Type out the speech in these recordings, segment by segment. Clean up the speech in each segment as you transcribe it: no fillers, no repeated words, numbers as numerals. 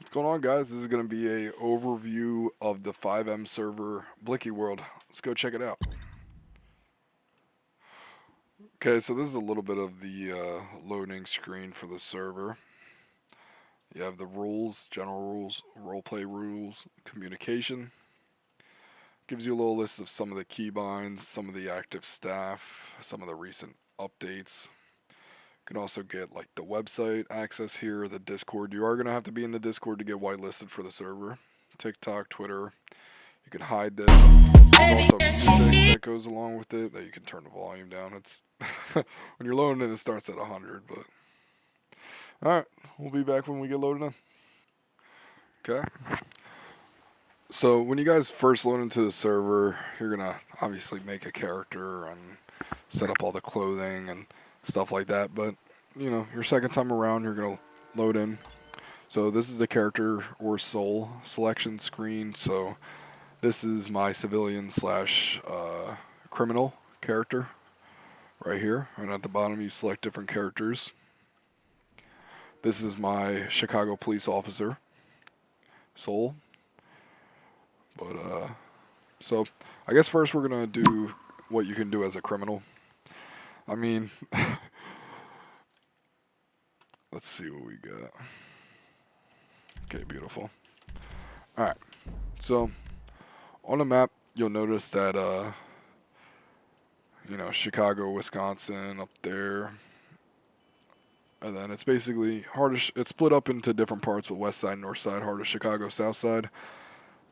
What's going on, guys? This is going to be a overview of the FiveM server Blicky World. Let's go check it out. Okay, so this is a little bit of the loading screen for the server. You have the rules, general rules, roleplay rules, communication. Gives you a little list of some of the keybinds, some of the active staff, some of the recent updates. You can also get like the website access here, the Discord. You are going to have to be in the Discord to get whitelisted for the server. TikTok, Twitter. You can hide this. There's also music that goes along with it that you can turn the volume down. It's when you're loading it starts at 100, but alright, we'll be back when we get loaded in. Okay. So when you guys first load into the server, you're gonna obviously make a character and set up all the clothing and stuff like that, but you know, your second time around you're gonna load in. So this is the character or soul selection screen. So this is my civilian slash criminal character right here. And at the bottom you select different characters. This is my Chicago police officer soul. But so I guess first we're gonna do what you can do as a criminal. I mean, let's see what we got. Okay, beautiful. Alright, so on the map you'll notice that you know, Chicago, Wisconsin up there. And then it's basically it's split up into different parts with west side, north side, heart of Chicago, south side.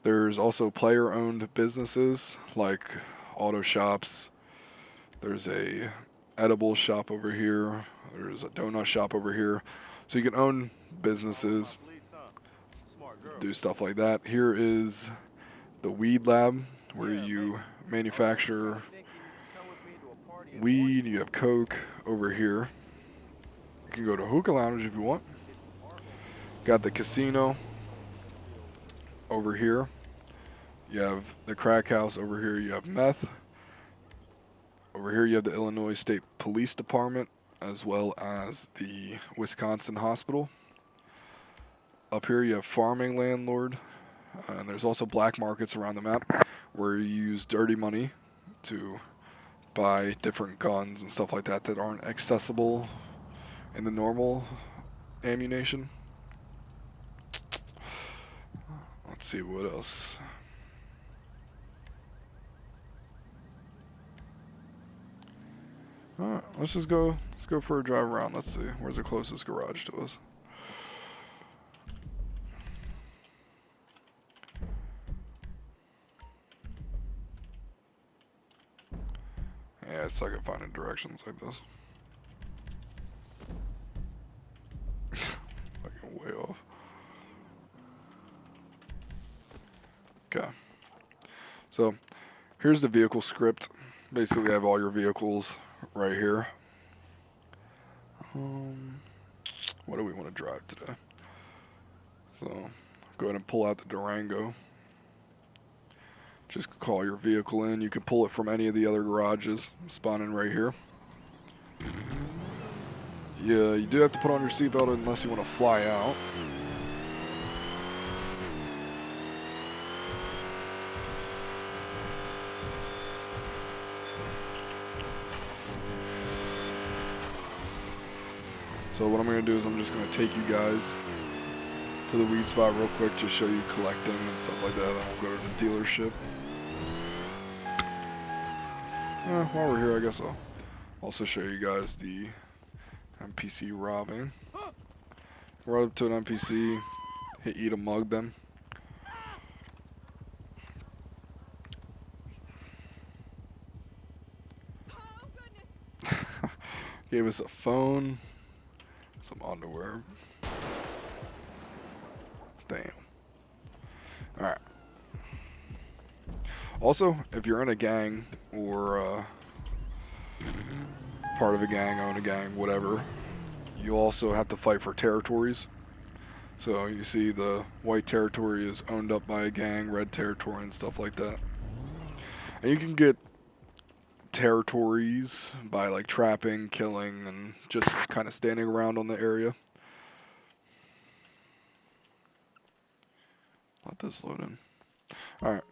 There's also player owned businesses like auto shops. There's a edible shop over here. There's a donut shop over here. So you can own businesses, do stuff like that. Here is the weed lab where you manufacture weed. You have coke over here. You can go to hookah lounge if you want. Got the casino over here. You have the crack house over here. You have meth. Over here you have the Illinois State Police Department as well as the Wisconsin Hospital. Up here you have farming landlord. And there's also black markets around the map where you use dirty money to buy different guns and stuff like that that aren't accessible in the normal ammunition. Let's see what else. Alright, let's go for a drive around. Let's see. Where's the closest garage to us? Yeah, it's like finding directions like this. Fucking way off. Okay. So, here's the vehicle script. Basically, I have all your vehicles right here. What do we want to drive today? So, go ahead and pull out the Durango. Just call your vehicle in. You can pull it from any of the other garages. Spawn in right here. Yeah, you do have to put on your seatbelt unless you want to fly out. So what I'm going to do is I'm just going to take you guys to the weed spot real quick, just show you collecting and stuff like that. Then we'll go to the dealership. While we're here, I guess I'll also show you guys the NPC robbing. We're up to an NPC, hit E to mug them. Gave us a phone, some underwear. Damn. Alright. Also, if you're in a gang or part of a gang, own a gang, whatever, you also have to fight for territories. So you see the white territory is owned up by a gang, red territory and stuff like that. And you can get territories by like trapping, killing, and just kind of standing around on the area. Let this load in. Alright,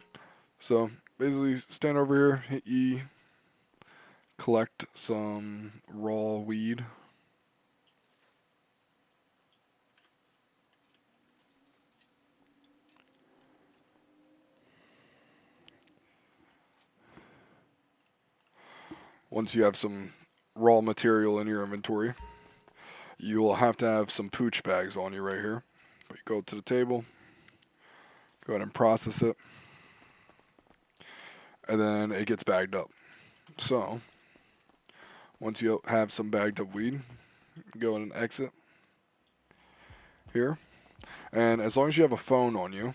so basically stand over here, hit E, collect some raw weed. Once you have some raw material in your inventory, you will have to have some pooch bags on you right here. But you go to the table, go ahead and process it, and then it gets bagged up. So, once you have some bagged up weed, go ahead and exit here. And as long as you have a phone on you,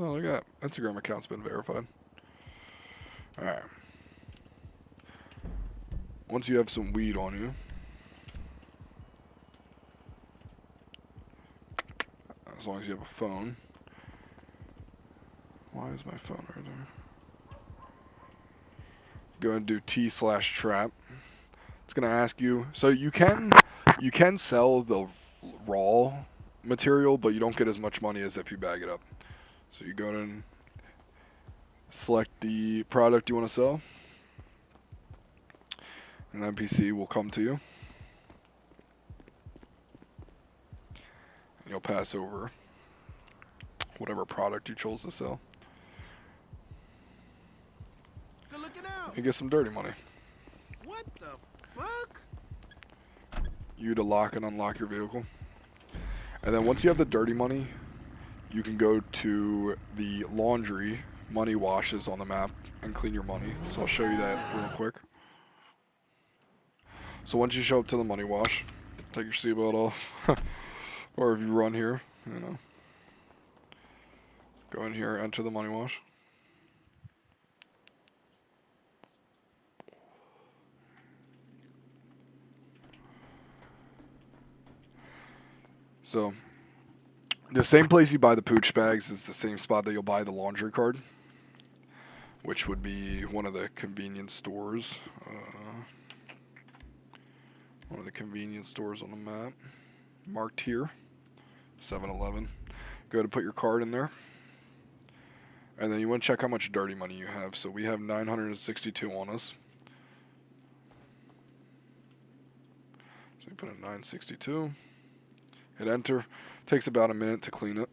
oh, look at that. Instagram account's been verified. Alright. Once you have some weed on you, as long as you have a phone. Why is my phone right there? Go ahead and do T/trap. It's gonna ask you. So you can sell the raw material, but you don't get as much money as if you bag it up. So you go ahead and select the product you want to sell. An NPC will come to you. And you'll pass over whatever product you chose to sell. Good looking out. You get some dirty money. What the fuck? You to lock and unlock your vehicle. And then once you have the dirty money, you can go to the laundry money washes on the map and clean your money. So I'll show you that real quick. So once you show up to the money wash, take your seatbelt off. Or if you run here, you know. Go in here, enter the money wash. So, the same place you buy the pooch bags is the same spot that you'll buy the laundry card, which would be one of the convenience stores. One of the convenience stores on the map. Marked here. 7-Eleven. Go ahead and put your card in there. And then you want to check how much dirty money you have. So we have 962 on us. So you put in 962. Hit enter. Takes about a minute to clean it.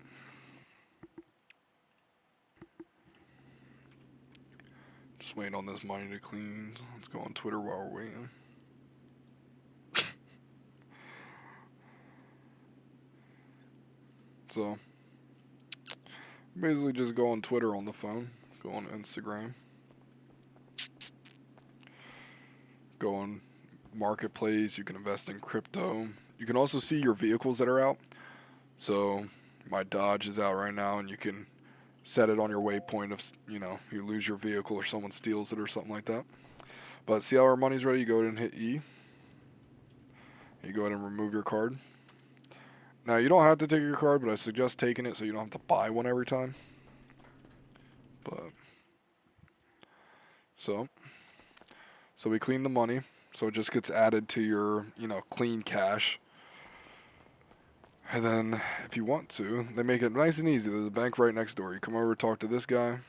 Just waiting on this money to clean. Let's go on Twitter while we're waiting. So, basically just go on Twitter on the phone. Go on Instagram. Go on Marketplace. You can invest in crypto. You can also see your vehicles that are out. So, my Dodge is out right now, and you can set it on your waypoint if, you know, you lose your vehicle or someone steals it or something like that. But see how our money's ready? You go ahead and hit E. You go ahead and remove your card. Now, you don't have to take your card, but I suggest taking it so you don't have to buy one every time. But, so we clean the money. So it just gets added to your, you know, clean cash. And then, if you want to, they make it nice and easy. There's a bank right next door. You come over, talk to this guy.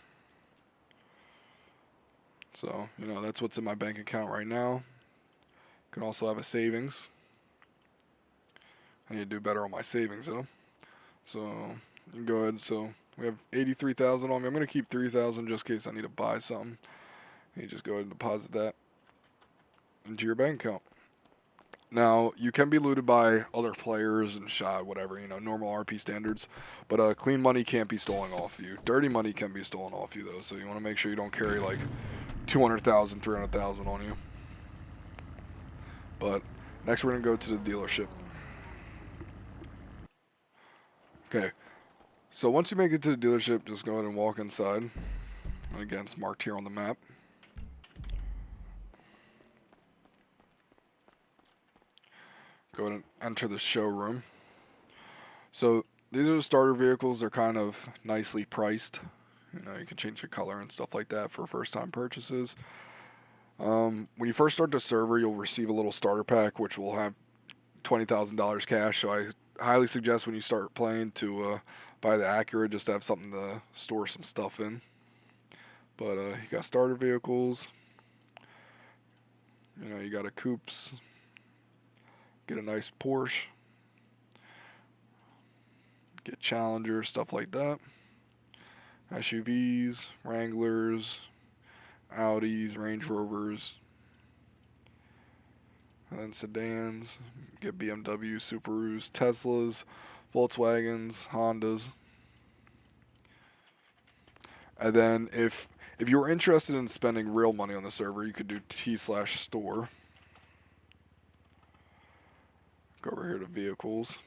So, you know, that's what's in my bank account right now. You can also have a savings. I need to do better on my savings, though. So, you can go ahead. So, we have 83,000 on me. I'm going to keep 3,000 just in case I need to buy something. You just go ahead and deposit that into your bank account. Now, you can be looted by other players and shot, whatever, you know, normal RP standards. But clean money can't be stolen off you. Dirty money can be stolen off you, though. So you want to make sure you don't carry, like, 200,000, 300,000 on you. But next we're going to go to the dealership. Okay. So once you make it to the dealership, just go ahead and walk inside. And again, it's marked here on the map. Go ahead and enter the showroom. So these are the starter vehicles. They're kind of nicely priced. You know, you can change the color and stuff like that for first-time purchases. When you first start the server, you'll receive a little starter pack, which will have $20,000 cash. So I highly suggest when you start playing to buy the Acura just to have something to store some stuff in. But you got starter vehicles. You know, you got a coupes. Get a nice Porsche. Get Challenger, stuff like that. SUVs, Wranglers, Audis, Range Rovers. And then sedans. Get BMW, Subarus, Teslas, Volkswagens, Hondas. And then if you're interested in spending real money on the server, you could do T/store. Go over here to vehicles.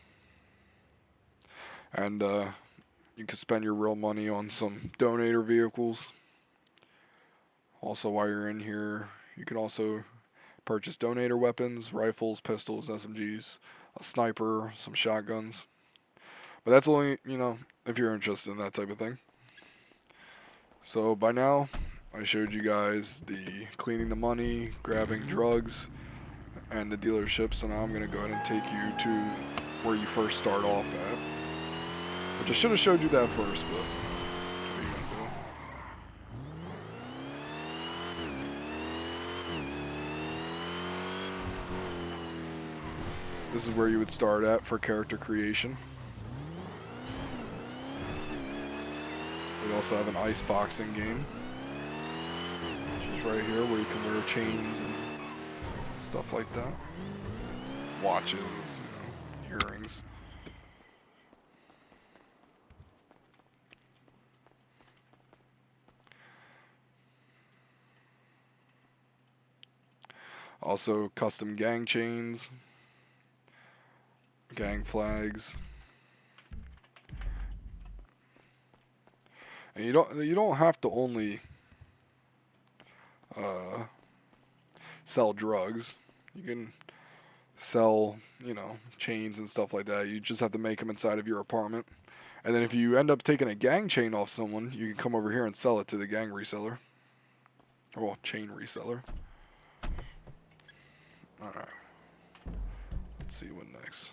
And you can spend your real money on some donator vehicles. Also, while you're in here, you can also purchase donator weapons, rifles, pistols, SMGs, a sniper, some shotguns. But that's only, you know, if you're interested in that type of thing. So by now, I showed you guys the cleaning the money, grabbing drugs, and the dealership. So now I'm going to go ahead and take you to where you first start off at. Which I should have showed you that first, but what are you going to do? This is where you would start at for character creation. We also have an ice boxing game, which is right here where you can wear chains and stuff like that. Watches, you know, earrings. Also custom gang chains, gang flags. And you don't have to only sell drugs. You can sell, you know, chains and stuff like that. You just have to make them inside of your apartment. And then if you end up taking a gang chain off someone, you can come over here and sell it to the gang reseller. Well, chain reseller. Alright. Let's see what next.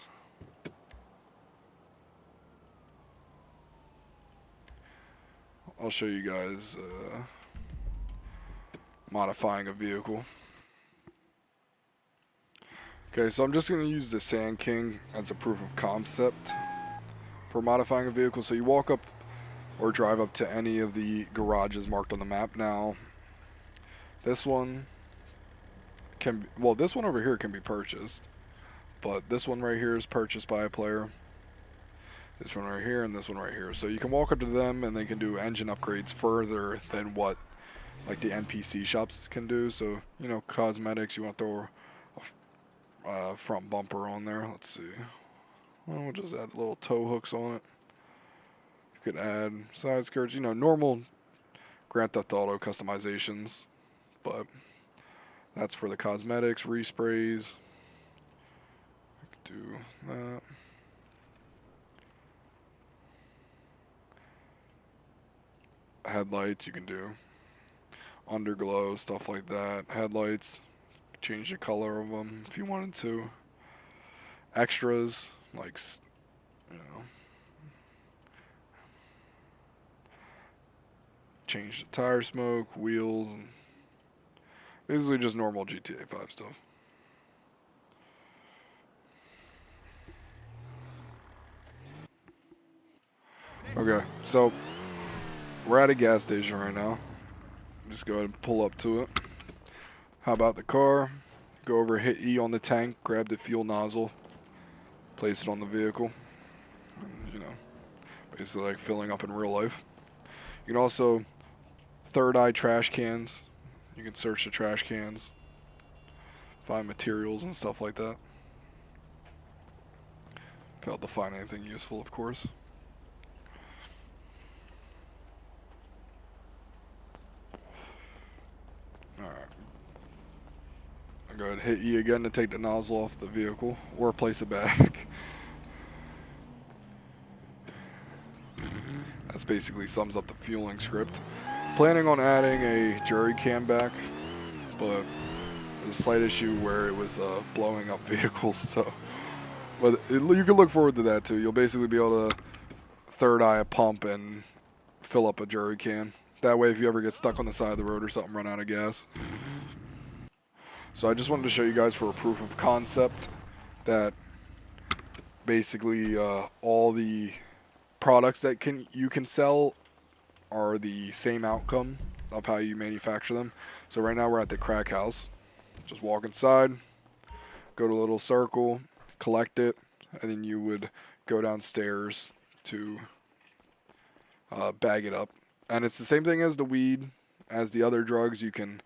I'll show you guys modifying a vehicle. Okay, so I'm just going to use the Sand King as a proof of concept for modifying a vehicle. So you walk up or drive up to any of the garages marked on the map. Now, this one can, well, this one over here can be purchased, but this one right here is purchased by a player. This one right here and this one right here. So you can walk up to them and they can do engine upgrades further than what like the NPC shops can do. So, you know, cosmetics, you want to throw a front bumper on there. Let's see. Well, we'll just add little tow hooks on it. You could add side skirts, you know, normal Grand Theft Auto customizations. But that's for the cosmetics, resprays. I could do that. Headlights, you can do underglow, stuff like that. Headlights, change the color of them if you wanted to. Extras, like, you know, change the tire smoke, wheels, and basically just normal GTA 5 stuff. Okay, so we're at a gas station right now. Just go ahead and pull up to it. How about the car? Go over, hit E on the tank, grab the fuel nozzle, place it on the vehicle. And, you know, basically like filling up in real life. You can also third eye trash cans. You can search the trash cans, find materials and stuff like that. Failed to find anything useful, of course. Alright. I'll go ahead and hit E again to take the nozzle off the vehicle, or place it back. That's basically sums up the fueling script. Planning on adding a jerry can back, but there's a slight issue where it was blowing up vehicles, so. But you can look forward to that too. You'll basically be able to third eye a pump and fill up a jerry can. That way, if you ever get stuck on the side of the road or something, run out of gas. So I just wanted to show you guys for a proof of concept that basically all the products that you can sell are the same outcome of how you manufacture them. So right now we're at the crack house. Just walk inside, go to a little circle, collect it, and then you would go downstairs to bag it up. And it's the same thing as the weed, as the other drugs. You can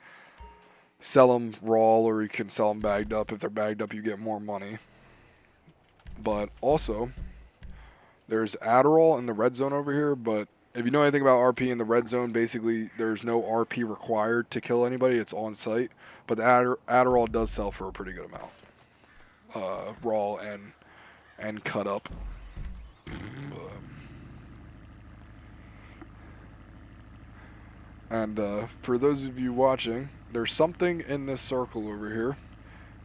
sell them raw or you can sell them bagged up. If they're bagged up, you get more money. But also, there's Adderall in the red zone over here, but if you know anything about RP in the red zone, basically there's no RP required to kill anybody. It's on site. But the Adderall does sell for a pretty good amount. Raw and cut up. And for those of you watching, there's something in this circle over here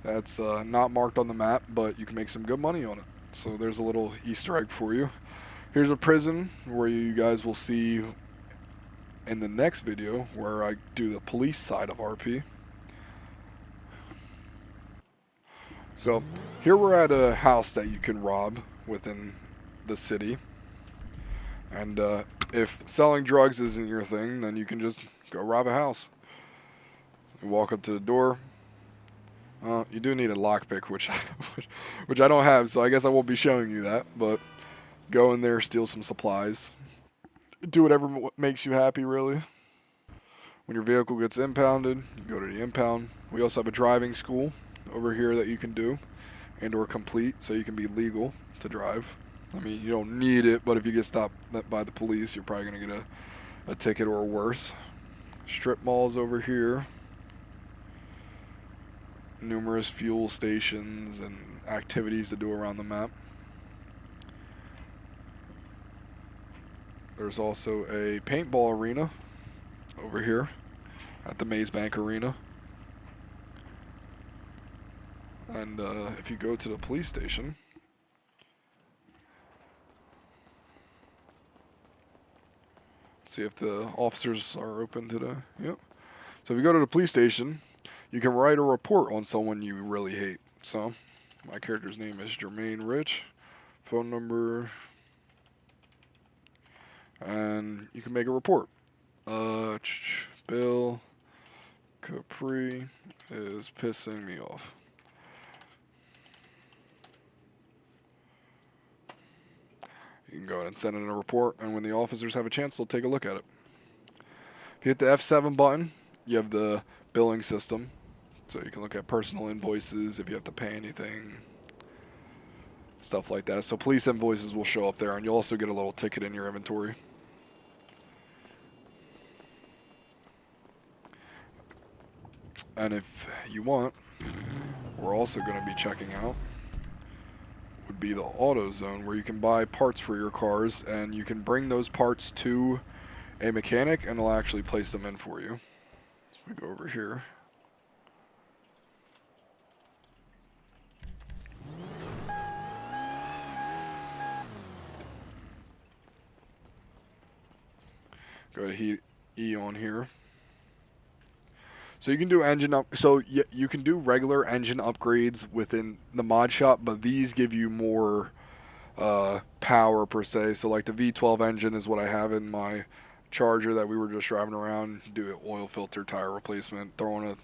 that's not marked on the map, but you can make some good money on it. So there's a little Easter egg for you. Here's a prison where you guys will see in the next video where I do the police side of RP. So here we're at a house that you can rob within the city. And if selling drugs isn't your thing, then you can just go rob a house. You walk up to the door. You do need a lockpick, which I don't have, so I guess I won't be showing you that. But go in there, steal some supplies. Do whatever makes you happy, really. When your vehicle gets impounded, you go to the impound. We also have a driving school over here that you can do and or complete so you can be legal to drive. I mean, you don't need it, but if you get stopped by the police, you're probably going to get a ticket or worse. Strip malls over here. Numerous fuel stations and activities to do around the map. There's also a paintball arena over here at the Maze Bank Arena. And if you go to the police station, see if the officers are open today. Yep. So if you go to the police station, you can write a report on someone you really hate. So my character's name is Jermaine Rich. Phone number. And you can make a report. Bill Capri is pissing me off. You can go ahead and send in a report, and when the officers have a chance, they'll take a look at it. If you hit the F7 button, you have the billing system. So you can look at personal invoices if you have to pay anything, stuff like that. So police invoices will show up there, and you'll also get a little ticket in your inventory. And if you want, we're also going to be checking out would be the auto zone, where you can buy parts for your cars, and you can bring those parts to a mechanic, and they'll actually place them in for you. So we go over here. Go to hit E on here. So you can do engine up. So you can do regular engine upgrades within the mod shop, but these give you more power per se. So like the V12 engine is what I have in my Charger that we were just driving around. Do an oil filter, tire replacement, throw in a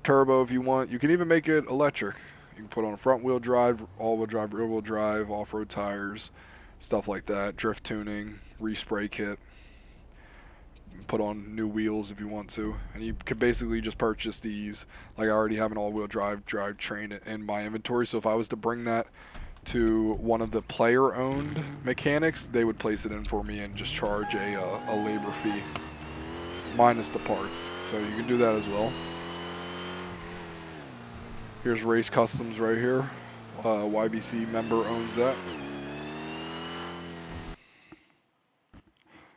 turbo if you want. You can even make it electric. You can put on a front wheel drive, all wheel drive, rear wheel drive, off-road tires, stuff like that. Drift tuning, respray kit. Put on new wheels if you want to, and you can basically just purchase these. Like I already have an all-wheel drivetrain in my inventory, so if I was to bring that to one of the player-owned mechanics, they would place it in for me and just charge a labor fee minus the parts. So you can do that as well. Here's Race Customs right here. YBC member owns that.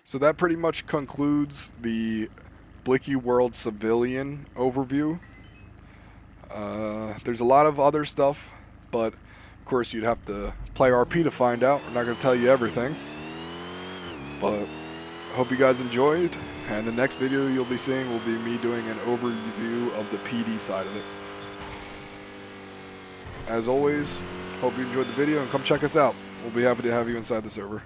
So that pretty much concludes the Blicky World Civilian overview. There's a lot of other stuff, but of course you'd have to play RP to find out. We're not going to tell you everything. But hope you guys enjoyed, and the next video you'll be seeing will be me doing an overview of the PD side of it. As always, hope you enjoyed the video and come check us out. We'll be happy to have you inside the server.